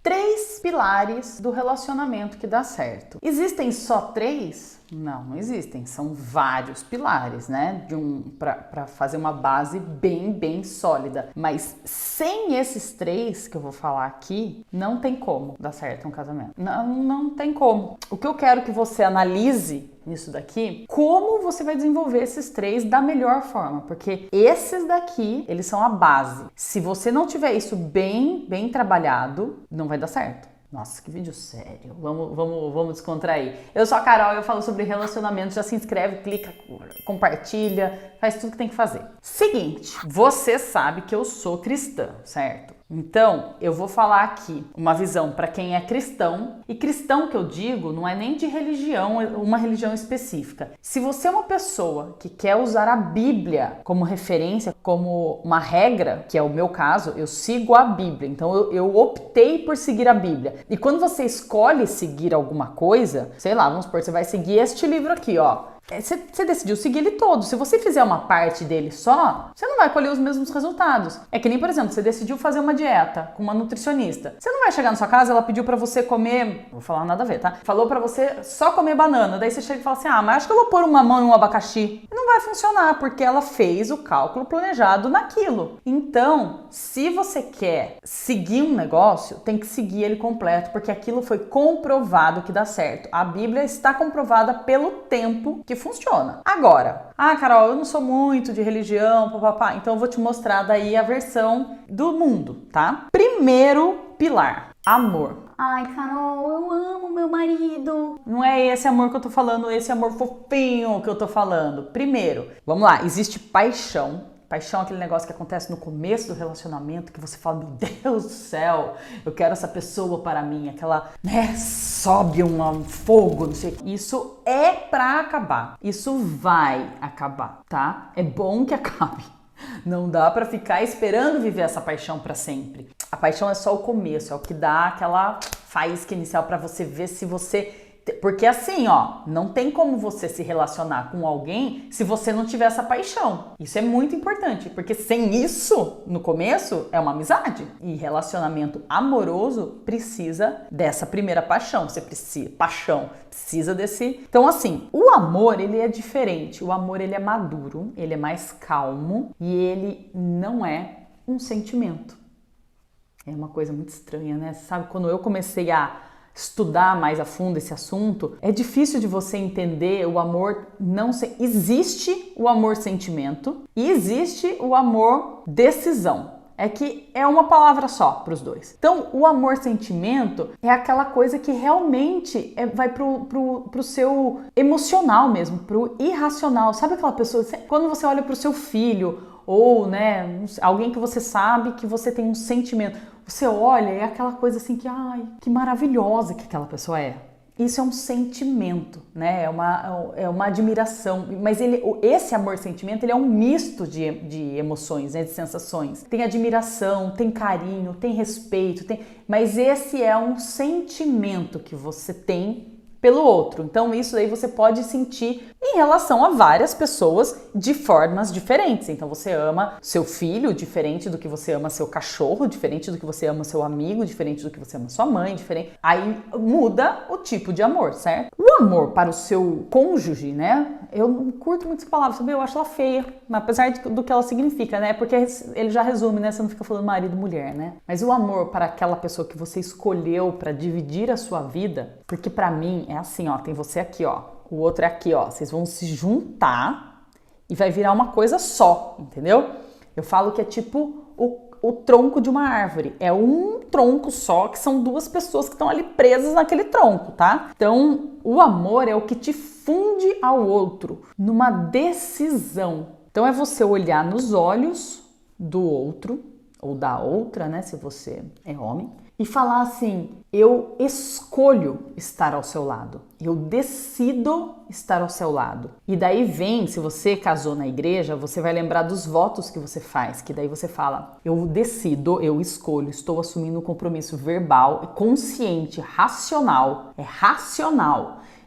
3 pilares do relacionamento que dá certo. Existem só 3? Não existem. São vários pilares, né? Para fazer uma base bem sólida. Mas sem esses 3 que eu vou falar aqui, não tem como dar certo um casamento. Não tem como. O que eu quero que você analise nisso daqui, como você vai desenvolver esses 3 da melhor forma, porque esses daqui, eles são a base. Se você não tiver isso bem trabalhado, não vai dar certo. Nossa, que vídeo sério. Vamos descontrair. Eu sou a Carol e eu falo sobre relacionamento. Já se inscreve, clica, compartilha, faz tudo que tem que fazer. Seguinte, você sabe que eu sou cristã, certo? Então, eu vou falar aqui uma visão para quem é cristão. E cristão que eu digo não é nem de religião, uma religião específica. Se você é uma pessoa que quer usar a Bíblia como referência, como uma regra, que é o meu caso, eu sigo a Bíblia. Então, eu optei por seguir a Bíblia. E quando você escolhe seguir alguma coisa, sei lá, vamos supor, você vai seguir este livro aqui, ó. Você decidiu seguir ele todo. Se você fizer uma parte dele só, você não vai colher os mesmos resultados. É que nem, por exemplo, você decidiu fazer uma dieta com uma nutricionista. Você não vai chegar na sua casa, ela pediu pra você comer... Não vou falar nada a ver, tá? Falou pra você só comer banana. Daí você chega e fala assim, mas acho que eu vou pôr uma mão em um abacaxi. Não vai funcionar, porque ela fez o cálculo planejado naquilo. Então, se você quer seguir um negócio, tem que seguir ele completo, porque aquilo foi comprovado que dá certo. A Bíblia está comprovada pelo tempo que funciona. Agora, Carol, eu não sou muito de religião, papapá, então eu vou te mostrar daí a versão do mundo, tá? Primeiro pilar, amor. Ai, Carol, eu amo meu marido. Não é esse amor que eu tô falando, esse amor fofinho que eu tô falando. Primeiro, vamos lá, existe paixão. Paixão é aquele negócio que acontece no começo do relacionamento, que você fala, meu Deus do céu, eu quero essa pessoa para mim, aquela, sobe um fogo, não sei o que. Isso é pra acabar, isso vai acabar, tá? É bom que acabe. Não dá pra ficar esperando viver essa paixão pra sempre. A paixão é só o começo, é o que dá aquela faísca inicial pra você ver se você... Porque assim, não tem como você se relacionar com alguém se você não tiver essa paixão. Isso é muito importante, porque sem isso, no começo, é uma amizade. E relacionamento amoroso precisa dessa primeira paixão. Você precisa desse... Então assim, o amor, ele é diferente. O amor, ele é maduro, ele é mais calmo e ele não é um sentimento. É uma coisa muito estranha, né? Sabe, quando eu comecei a estudar mais a fundo esse assunto, é difícil de você entender o amor existe o amor sentimento e existe o amor decisão. É que é uma palavra só para os dois. Então, o amor sentimento é aquela coisa que realmente vai pro seu emocional mesmo, pro irracional. Sabe aquela pessoa, quando você olha pro seu filho ou, alguém que você sabe que você tem um sentimento, você olha e é aquela coisa assim que, que maravilhosa que aquela pessoa é. Isso é um sentimento, né? É uma admiração. Mas esse amor-sentimento, ele é um misto de emoções, né? De sensações. Tem admiração, tem carinho, tem respeito, mas esse é um sentimento que você tem pelo outro. Então isso aí você pode sentir em relação a várias pessoas de formas diferentes. Então você ama seu filho diferente do que você ama seu cachorro, diferente do que você ama seu amigo, diferente do que você ama sua mãe, diferente. Aí muda o tipo de amor, certo? O amor para o seu cônjuge, né? Eu não curto muito essa palavra, sabe? Eu acho ela feia, apesar do que ela significa, né? Porque ele já resume, né? Você não fica falando marido, mulher, né? Mas o amor para aquela pessoa que você escolheu para dividir a sua vida, porque para mim é assim, tem você aqui, o outro é aqui, vocês vão se juntar e vai virar uma coisa só, entendeu? Eu falo que é tipo o tronco de uma árvore, é um tronco só, que são duas pessoas que estão ali presas naquele tronco, tá? Então, o amor é o que te funde ao outro numa decisão. Então, é você olhar nos olhos do outro, ou da outra, né, se você é homem, e falar assim, eu escolho estar ao seu lado, eu decido estar ao seu lado. E daí vem, se você casou na igreja, você vai lembrar dos votos que você faz, que daí você fala, eu decido, eu escolho, estou assumindo um compromisso verbal, consciente, racional,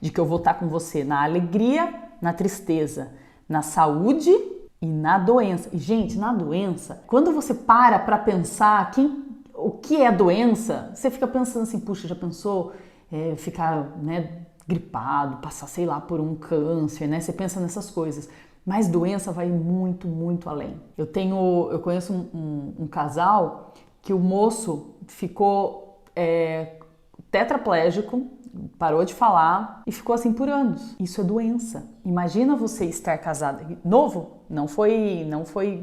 de que eu vou estar com você na alegria, na tristeza, na saúde e na doença. E gente, na doença, quando você para pensar o que é doença, você fica pensando assim, puxa, já pensou ficar, né, gripado, passar, sei lá, por um câncer, né? Você pensa nessas coisas. Mas doença vai muito, muito além. Eu conheço um casal que o moço ficou tetraplégico, parou de falar e ficou assim por anos. Isso é doença. Imagina você estar casado novo, não foi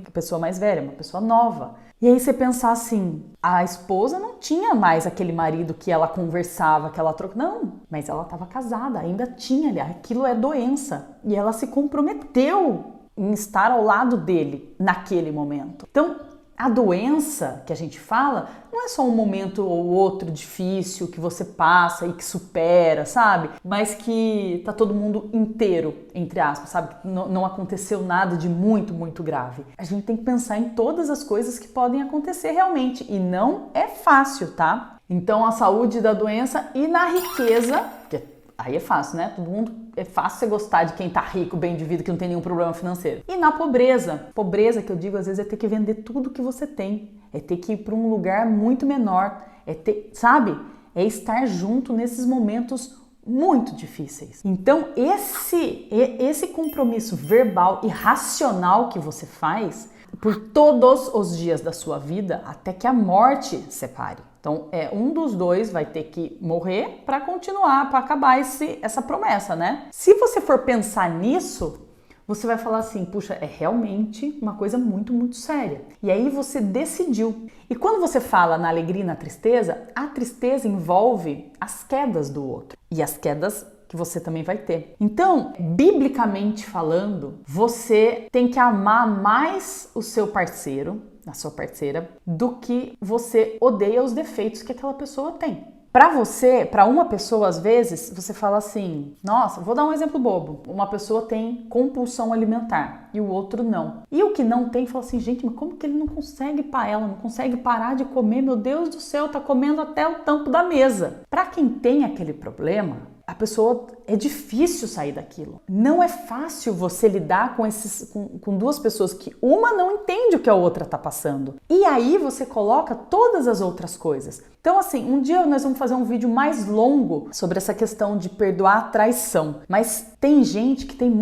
a pessoa mais velha, uma pessoa nova. E aí você pensar assim, a esposa não tinha mais aquele marido que ela conversava, que ela trocava. Não, mas ela estava casada, ainda tinha ali. Aquilo é doença. E ela se comprometeu em estar ao lado dele naquele momento. Então, a doença que a gente fala não é só um momento ou outro difícil que você passa e que supera, sabe? Mas que tá todo mundo inteiro, entre aspas, sabe? Não aconteceu nada de muito, muito grave. A gente tem que pensar em todas as coisas que podem acontecer realmente e não é fácil, tá? Então, a saúde da doença e na riqueza, porque aí é fácil, né? Todo mundo, é fácil você gostar de quem tá rico, bem de vida, que não tem nenhum problema financeiro. E na pobreza. Pobreza, que eu digo, às vezes é ter que vender tudo que você tem. É ter que ir para um lugar muito menor. É ter, sabe? É estar junto nesses momentos muito difíceis. Então, esse compromisso verbal e racional que você faz por todos os dias da sua vida, até que a morte separe. Então, um dos dois vai ter que morrer para continuar, para acabar essa promessa, né? Se você for pensar nisso, você vai falar assim, puxa, é realmente uma coisa muito, muito séria. E aí você decidiu. E quando você fala na alegria e na tristeza, a tristeza envolve as quedas do outro. E as quedas que você também vai ter. Então, biblicamente falando, você tem que amar mais o seu parceiro, a sua parceira, do que você odeia os defeitos que aquela pessoa tem. Para uma pessoa, às vezes, você fala assim, nossa, vou dar um exemplo bobo. Uma pessoa tem compulsão alimentar e o outro não. E o que não tem, fala assim, gente, mas como que ele não consegue ela não consegue parar de comer? Meu Deus do céu, tá comendo até o tampo da mesa. Para quem tem aquele problema, a pessoa, é difícil sair daquilo. Não é fácil você lidar com duas pessoas que uma não entende o que a outra tá passando. E aí você coloca todas as outras coisas. Então assim, um dia nós vamos fazer um vídeo mais longo sobre essa questão de perdoar a traição. Mas tem gente que tem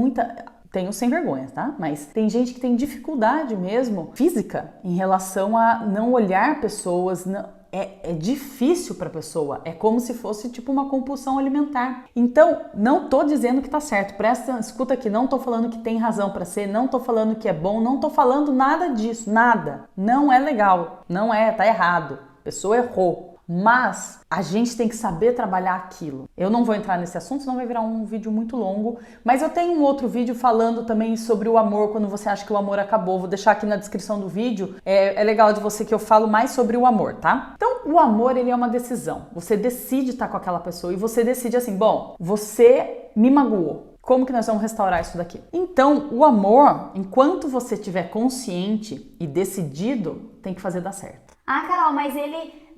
os sem vergonha, tá? Mas tem gente que tem dificuldade mesmo, física, em relação a não olhar pessoas, é difícil para a pessoa, é como se fosse tipo uma compulsão alimentar. Então, não tô dizendo que tá certo, escuta aqui, não tô falando que tem razão para ser, não tô falando que é bom, não tô falando nada disso, nada. Não é legal, tá errado, a pessoa errou. Mas a gente tem que saber trabalhar aquilo. Eu não vou entrar nesse assunto, senão vai virar um vídeo muito longo. Mas eu tenho um outro vídeo falando também sobre o amor, quando você acha que o amor acabou. Vou deixar aqui na descrição do vídeo. É legal de você que eu falo mais sobre o amor, tá? Então, o amor, ele é uma decisão. Você decide estar com aquela pessoa e você decide assim, bom, você me magoou. Como que nós vamos restaurar isso daqui? Então, o amor, enquanto você estiver consciente e decidido, tem que fazer dar certo. Ah, Carol, mas ele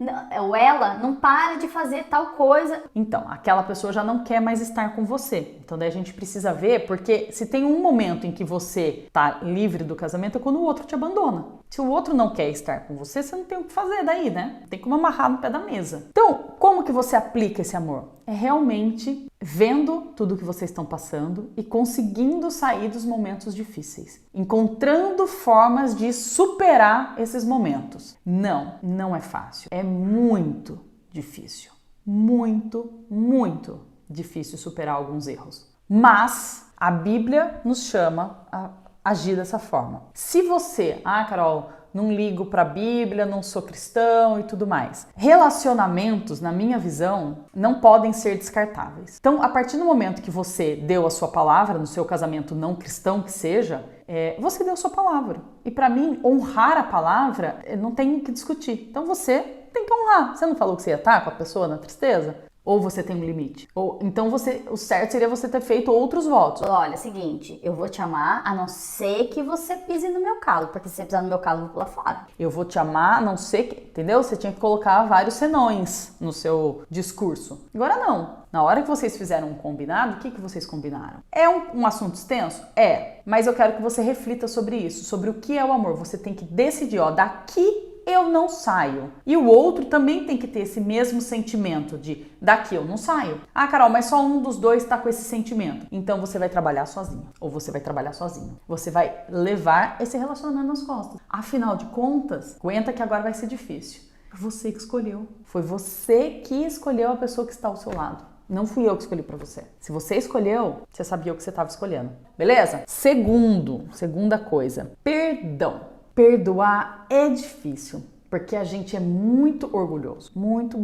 ou ela não para de fazer tal coisa. Então, aquela pessoa já não quer mais estar com você. Então, daí a gente precisa ver, porque se tem um momento em que você tá livre do casamento é quando o outro te abandona. Se o outro não quer estar com você, você não tem o que fazer daí, né? Tem como amarrar no pé da mesa. Então, como que você aplica esse amor? É realmente vendo tudo que vocês estão passando e conseguindo sair dos momentos difíceis. Encontrando formas de superar esses momentos. Não é fácil. É muito difícil. Muito, muito difícil superar alguns erros. Mas a Bíblia nos chama a agir dessa forma. Se você, Carol, não ligo para a Bíblia, não sou cristão e tudo mais. Relacionamentos, na minha visão, não podem ser descartáveis. Então, a partir do momento que você deu a sua palavra, no seu casamento não cristão que seja, você deu a sua palavra. E para mim, honrar a palavra, não tem o que discutir. Então, você tem que honrar. Você não falou que você ia estar com a pessoa na tristeza? Ou você tem um limite? Então o certo seria você ter feito outros votos. Olha, é o seguinte, eu vou te amar a não ser que você pise no meu calo, porque se você pisar no meu calo, eu vou pular fora. Eu vou te amar a não ser que, entendeu? Você tinha que colocar vários senões no seu discurso. Agora não. Na hora que vocês fizeram um combinado, o que vocês combinaram? É um assunto extenso? Mas eu quero que você reflita sobre isso, sobre o que é o amor. Você tem que decidir, daqui eu não saio. E o outro também tem que ter esse mesmo sentimento de daqui eu não saio. Ah, Carol, mas só um dos dois tá com esse sentimento. Então você vai trabalhar sozinho. Ou você vai trabalhar sozinho. Você vai levar esse relacionamento nas costas. Afinal de contas, aguenta que agora vai ser difícil. Foi você que escolheu. Foi você que escolheu a pessoa que está ao seu lado. Não fui eu que escolhi pra você. Se você escolheu, você sabia o que você estava escolhendo. Beleza? Segunda coisa. Perdão. Perdoar é difícil. Porque a gente é muito orgulhoso. Muito,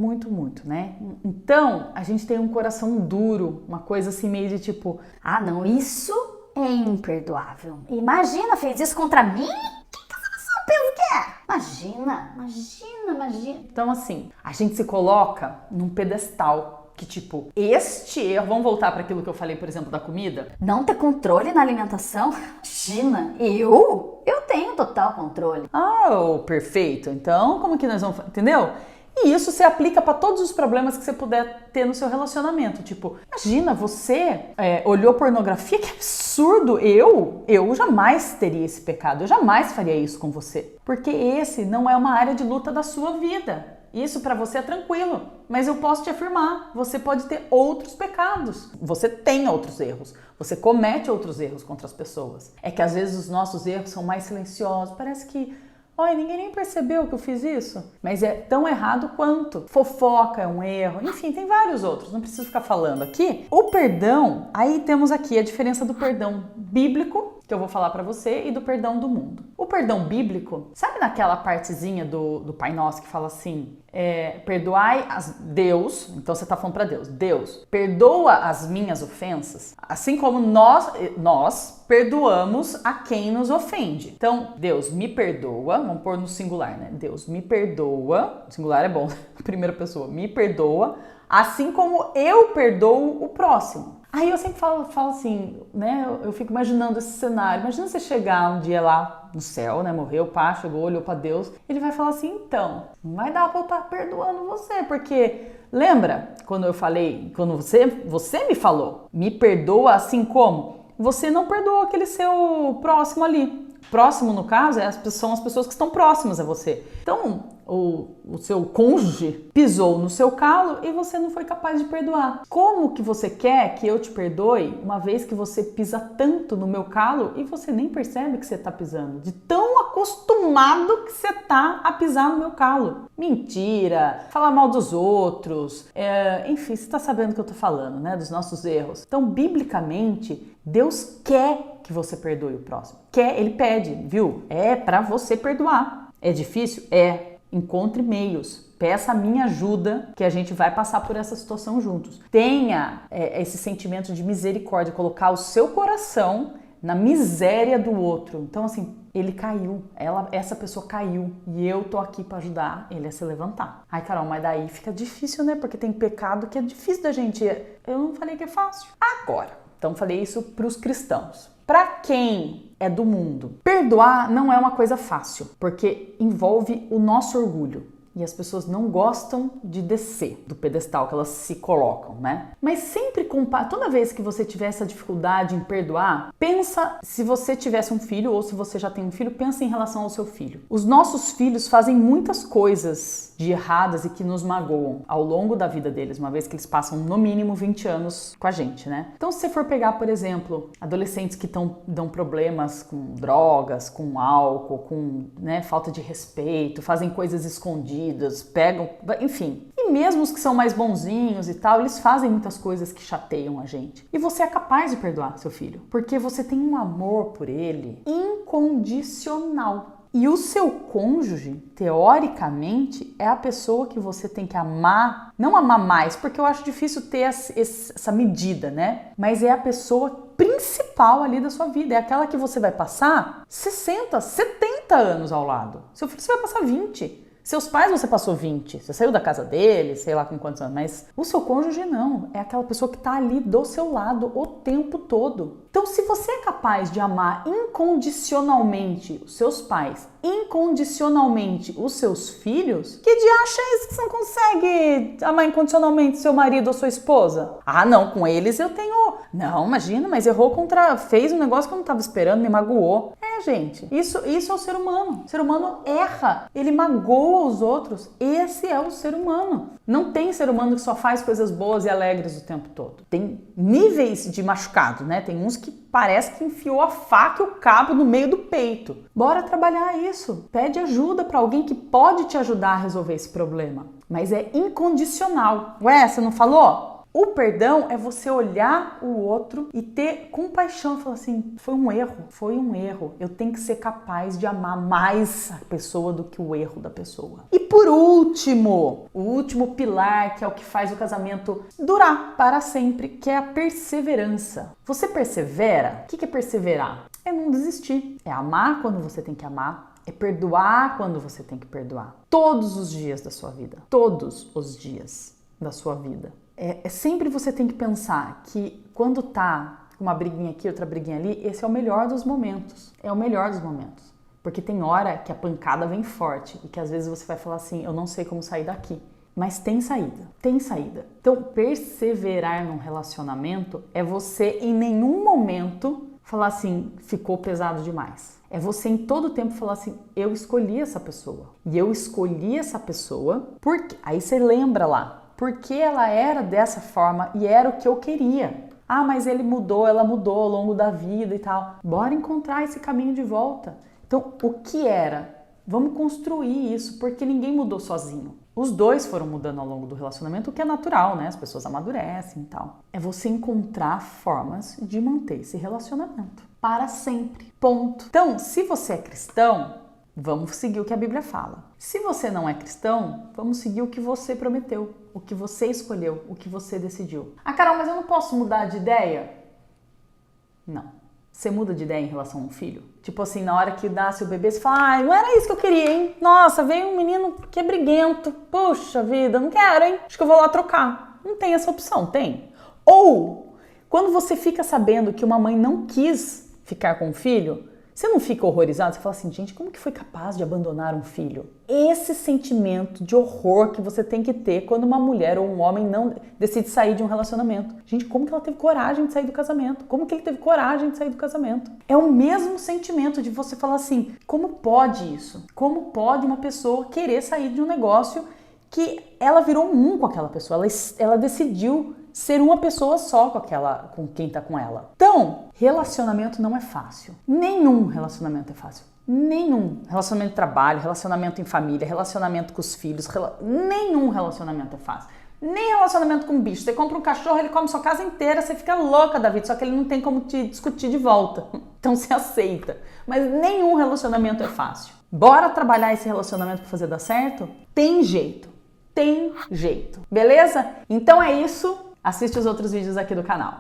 né? Então, a gente tem um coração duro. Uma coisa assim meio de tipo... Ah, não, isso é imperdoável. Imagina, fez isso contra mim? O que essa pessoa pensa que é? Imagina. Então, assim, a gente se coloca num pedestal. Que tipo, este erro... Vamos voltar para aquilo que eu falei, por exemplo, da comida? Não ter controle na alimentação? Imagina, eu tenho total controle. Ah, perfeito. Então, como que nós vamos... Entendeu? E isso se aplica para todos os problemas que você puder ter no seu relacionamento. Tipo, imagina, você olhou pornografia, que absurdo! Eu jamais teria esse pecado, eu jamais faria isso com você. Porque esse não é uma área de luta da sua vida. Isso para você é tranquilo, mas eu posso te afirmar, você pode ter outros pecados. Você tem outros erros, você comete outros erros contra as pessoas. É que às vezes os nossos erros são mais silenciosos, parece que... Olha, ninguém nem percebeu que eu fiz isso. Mas é tão errado quanto. Fofoca é um erro. Enfim, tem vários outros. Não preciso ficar falando aqui. O perdão, aí temos aqui a diferença do perdão bíblico, que eu vou falar pra você, e do perdão do mundo. O perdão bíblico, sabe naquela partezinha do Pai Nosso que fala assim... perdoai Deus, então você tá falando pra Deus, Deus, perdoa as minhas ofensas, assim como nós perdoamos a quem nos ofende. Então, Deus me perdoa, vamos pôr no singular, né? Deus me perdoa, singular é bom, primeira pessoa, me perdoa, assim como eu perdoo o próximo. Aí eu sempre falo assim, né? Eu fico imaginando esse cenário. Imagina você chegar um dia lá no céu, né? Morreu, pá, chegou, olhou pra Deus. Ele vai falar assim, então, não vai dar pra eu estar perdoando você, porque lembra quando eu falei, quando você me falou, me perdoa assim como você não perdoou aquele seu próximo ali. Próximo, no caso, são as pessoas que estão próximas a você. Então, o seu cônjuge pisou no seu calo e você não foi capaz de perdoar. Como que você quer que eu te perdoe uma vez que você pisa tanto no meu calo e você nem percebe que você está pisando? De tão acostumado que você está a pisar no meu calo. Mentira, falar mal dos outros, enfim, você está sabendo o que eu estou falando, né? Dos nossos erros. Então, biblicamente, Deus quer que você perdoe o próximo. Ele pede, viu? É para você perdoar. É difícil? Encontre meios. Peça a minha ajuda que a gente vai passar por essa situação juntos. Tenha esse sentimento de misericórdia, colocar o seu coração na miséria do outro. Então, assim, ele caiu, essa pessoa caiu e eu tô aqui para ajudar ele a se levantar. Ai, Carol, mas daí fica difícil, né? Porque tem pecado que é difícil da gente... Eu não falei que é fácil. Agora, então falei isso para os cristãos. Para quem é do mundo, perdoar não é uma coisa fácil, porque envolve o nosso orgulho. E as pessoas não gostam de descer do pedestal que elas se colocam, né? Mas sempre toda vez que você tiver essa dificuldade em perdoar, pensa se você tivesse um filho ou se você já tem um filho, pensa em relação ao seu filho. Os nossos filhos fazem muitas coisas de erradas e que nos magoam ao longo da vida deles, uma vez que eles passam no mínimo 20 anos com a gente, né? Então, se você for pegar, por exemplo, adolescentes que dão problemas com drogas, com álcool, com falta de respeito, fazem coisas escondidas, pegam, enfim. E mesmo os que são mais bonzinhos e tal, eles fazem muitas coisas que chateiam a gente. E você é capaz de perdoar seu filho, porque você tem um amor por ele incondicional. E o seu cônjuge, teoricamente, é a pessoa que você tem que amar, não amar mais, porque eu acho difícil ter essa medida, né? Mas é a pessoa principal ali da sua vida, é aquela que você vai passar 60, 70 anos ao lado. Seu filho você vai passar 20. Seus pais você passou 20, você saiu da casa deles, sei lá com quantos anos, mas o seu cônjuge não, é aquela pessoa que tá ali do seu lado o tempo todo. Então, se você é capaz de amar incondicionalmente os seus pais, incondicionalmente os seus filhos, que diacho é isso que você não consegue amar incondicionalmente seu marido ou sua esposa? Ah, não, com eles eu tenho... Não, imagina, mas errou fez um negócio que eu não estava esperando, me magoou. Gente, isso é o ser humano. O ser humano erra, ele magoa os outros. Esse é o ser humano. Não tem ser humano que só faz coisas boas e alegres o tempo todo. Tem níveis de machucado, né? Tem uns que parece que enfiou a faca e o cabo no meio do peito. Bora trabalhar isso. Pede ajuda para alguém que pode te ajudar a resolver esse problema. Mas é incondicional. Ué, você não falou? O perdão é você olhar o outro e ter compaixão e falar assim, foi um erro. Eu tenho que ser capaz de amar mais a pessoa do que o erro da pessoa. E por último, o último pilar, que é o que faz o casamento durar para sempre, que é a perseverança. Você persevera? O que é perseverar? É não desistir. É amar quando você tem que amar. É perdoar quando você tem que perdoar. Todos os dias da sua vida. Todos os dias da sua vida. Sempre você tem que pensar que quando tá uma briguinha aqui, outra briguinha ali, esse é o melhor dos momentos. É o melhor dos momentos. Porque tem hora que a pancada vem forte e que às vezes você vai falar assim, eu não sei como sair daqui. Mas tem saída, tem saída. Então, perseverar num relacionamento é você em nenhum momento falar assim, ficou pesado demais. É você em todo tempo falar assim, eu escolhi essa pessoa. E eu escolhi essa pessoa porque... Aí você lembra lá. Porque ela era dessa forma e era o que eu queria. Ah, mas ele mudou, ela mudou ao longo da vida e tal. Bora encontrar esse caminho de volta. Então, o que era? Vamos construir isso, porque ninguém mudou sozinho. Os dois foram mudando ao longo do relacionamento, o que é natural, né? As pessoas amadurecem e tal. É você encontrar formas de manter esse relacionamento para sempre. Ponto. Então, se você é cristão, vamos seguir o que a Bíblia fala. Se você não é cristão, vamos seguir o que você prometeu, o que você escolheu, o que você decidiu. Ah, Carol, mas eu não posso mudar de ideia? Não. Você muda de ideia em relação a um filho? Tipo assim, na hora que nasce o bebê, você fala, não era isso que eu queria, hein? Nossa, veio um menino que é briguento. Puxa vida, não quero, hein? Acho que eu vou lá trocar. Não tem essa opção, tem? Ou, quando você fica sabendo que uma mãe não quis ficar com o filho, você não fica horrorizado? Você fala assim, gente, como que foi capaz de abandonar um filho? Esse sentimento de horror que você tem que ter quando uma mulher ou um homem não decide sair de um relacionamento. Gente, como que ela teve coragem de sair do casamento? Como que ele teve coragem de sair do casamento? É o mesmo sentimento de você falar assim, como pode isso? Como pode uma pessoa querer sair de um negócio que ela virou um com aquela pessoa? Ela decidiu ser uma pessoa só com quem tá com ela. Então, relacionamento não é fácil. Nenhum relacionamento é fácil. Nenhum. Relacionamento de trabalho, relacionamento em família, relacionamento com os filhos, nenhum relacionamento é fácil. Nem relacionamento com bicho. Você compra um cachorro, ele come sua casa inteira, você fica louca da vida, só que ele não tem como te discutir de volta. Então você aceita. Mas nenhum relacionamento é fácil. Bora trabalhar esse relacionamento para fazer dar certo? Tem jeito. Tem jeito. Beleza? Então é isso. Assiste os outros vídeos aqui do canal.